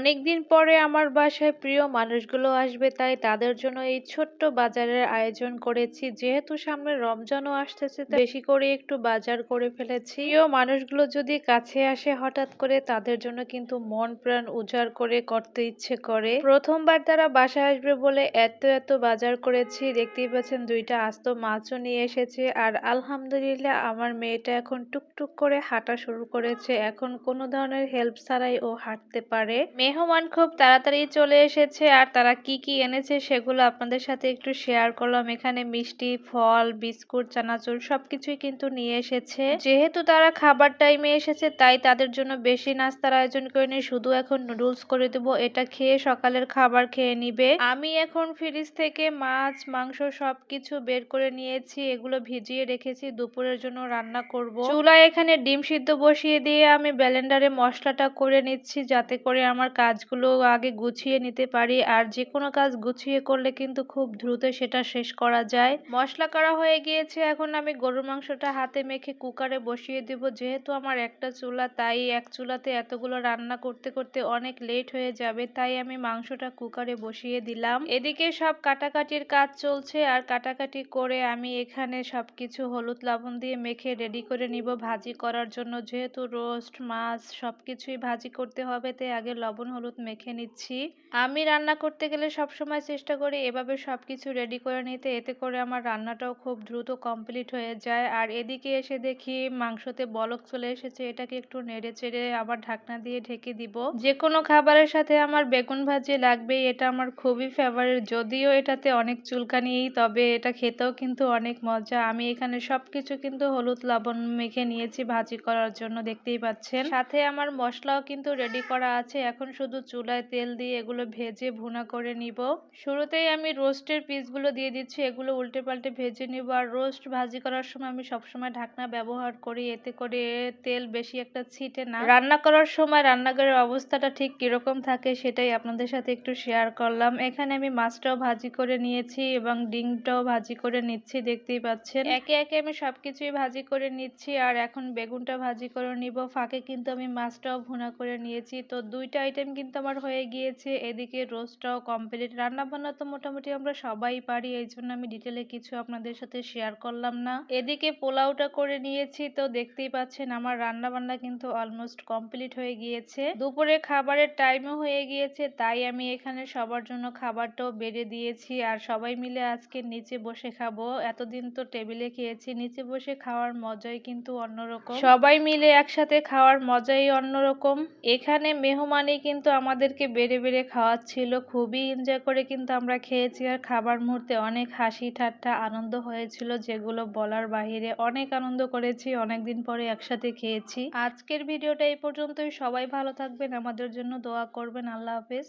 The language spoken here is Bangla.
অনেকদিন পরে আমার বাসায় প্রিয় মানুষগুলো আসবে, তাই তাদের জন্য এই ছোট্ট বাজারের আয়োজন করেছি। যেহেতু সামনে রমজানও আসতেছে, তাই বেশি করে একটু বাজার করে ফেলেছি। প্রিয় মানুষগুলো যদি কাছে আসে হঠাৎ করে, তাদের জন্য কিন্তু মন প্রাণ উজাড় করে করতে ইচ্ছে করে। প্রথমবার তারা বাসায় আসবে বলে এত এত বাজার করেছি। দেখতেই পাচ্ছেন, 2টা আস্ত মাছও নিয়ে এসেছে। আর আলহামদুলিল্লাহ, আমার মেয়েটা এখন টুকটুক করে হাঁটা শুরু করেছে। এখন কোনো ধরনের হেল্প ছাড়াই ও হাঁটতে পারে। মেহমান খুব তাড়াতাড়ি চলে এসেছে, আর তারা কি কি এনেছে সেগুলো আপনাদের সাথে একটু শেয়ার করলাম। এখানে মিষ্টি, ফল, বিস্কুট, চানাচুর সবকিছুই কিন্তু নিয়ে এসেছে। যেহেতু তারা খাবার টাইমে এসেছে, তাই তাদের জন্য বেশি নাস্তার আয়োজন করিনি, শুধু এখন নুডলস করে দেবো। এটা খেয়ে সকালের খাবার খেয়ে নিবে। আমি এখন ফ্রিজ থেকে মাছ, মাংস সবকিছু বের করে নিয়েছি। এগুলো ভিজিয়ে রেখেছি, দুপুরের জন্য রান্না করব। চুলায় এখানে ডিম সিদ্ধ বসিয়ে দিয়ে আমি ব্লেন্ডারে মশলাটা করে নিচ্ছি, যাতে করে আমার কাজগুলো আগে গুছিয়ে নিতে পারি। আর যে কোনো কাজ গুছিয়ে করলে কিন্তু খুব দ্রুত সেটা শেষ করা যায়। মশলা করা হয়ে গিয়েছে, এখন আমি গরুর মাংসটা হাতে মেখে কুকারে বসিয়ে দেব। যেহেতু আমার একটা চুলা, তাই এক চুলাতে এতগুলো রান্না করতে করতে অনেক লেট হয়ে যাবে, তাই আমি মাংসটা কুকারে বসিয়ে দিলাম। এদিকে সব কাটাকাটির কাজ চলছে, আর কাটাকাটি করে আমি এখানে সবকিছু হলুদ লবণ দিয়ে মেখে রেডি করে নিব ভাজি করার জন্য। যেহেতু রোস্ট মাছ সবকিছুই ভাজি করতে হবে, তাই আগে লবণ হলুদ মেখে নিচ্ছি। আমি রান্না করতে গেলে সবসময় চেষ্টা করি এভাবে সবকিছু রেডি করে নিতে, এতে করে আমার রান্নাটাও খুব দ্রুত কমপ্লিট হয়ে যায়। আর এদিকে এসে দেখি মাংসতে বলক চলে এসেছে, এটাকে একটু নেড়ে চেড়ে আবার ঢাকনা দিয়ে ঢেকে দিব। যে কোনো খাবারের সাথে আমার বেগুন ভাজি লাগবেই, এটা আমার খুবই ফেভারিট। যদিও এটাতে অনেক চুলকানি, তবে এটা খেতেও কিন্তু অনেক মজা। আমি এখানে সবকিছু কিন্তু হলুদ লবণ মেখে নিয়েছি ভাজি করার জন্য, দেখতেই পাচ্ছেন। সাথে আমার মশলাও কিন্তু রেডি করা আছে। এখন শুধু চুলায় তেল দিয়ে এগুলো ভেজে ভুনা করে নিব। শুরুতেই আমি রোস্টের পিসগুলো দিয়ে দিচ্ছি, এগুলো উল্টে পাল্টে ভেজে নিব। আর রোস্ট ভাজি করার সময় আমি সবসময় ঢাকনা ব্যবহার করি, এতে করে তেল বেশি একটা ছিটে না। রান্না করার সময় রান্নাঘরের অবস্থাটা ঠিক কিরকম থাকে সেটাই আপনাদের সাথে একটু শেয়ার করলাম। এখানে আমি মাছটাও ভাজি করে নিয়েছি এবং ডিমটাও ভাজি করে নিচ্ছি, দেখতেই পাচ্ছেন। একে একে আমি সবকিছুই ভাজি করে নিচ্ছি, আর এখন বেগুনটা ভাজি করে নিব। ফাঁকে কিন্তু আমি মাছটাও ভুনা করে নিয়েছি। তো 2টা আইটেম কিন্তু আমার হয়ে গিয়েছে। এদিকে রোস্টটাও কমপ্লিট। রান্না বান্না তো মোটামুটি আমরা সবাই পারি, এই জন্য আমি ডিটেলে কিছু আপনাদের সাথে শেয়ার করলাম না। এদিকে পোলাওটা করে নিয়েছি, তো দেখতেই পাচ্ছেন আমার রান্না বান্না কিন্তু অলমোস্ট কমপ্লিট হয়ে গিয়েছে। দুপুরে খাবারের টাইমও হয়ে গিয়েছে, তাই আমি এখানে সবার জন্য খাবারটাও বেড়ে দিয়েছি। আর সবাই মিলে আজকে নিচে বসে খাবো। এতদিন তো টেবিলে খেয়েছি, নিচে বসে খাওয়ার মজাই কিন্তু অন্যরকম। সবাই মিলে একসাথে খাওয়ার মজাই অন্যরকম। এখানে মেহমানই কিন্তু আমাদেরকে বেড়ে বেড়ে খাওয়াচ্ছিল, খুবই এনজয় করে কিন্তু আমরা খেয়েছি। আর খাবার মুহূর্তে অনেক হাসি ঠাট্টা আনন্দ হয়েছিল, যেগুলো বলার বাহিরে। অনেক আনন্দ করেছি, অনেকদিন পরে একসাথে খেয়েছি। আজকের ভিডিওটা এই পর্যন্তই। সবাই ভালো থাকবেন, আমাদের জন্য দোয়া করবেন। আল্লাহ হাফেজ।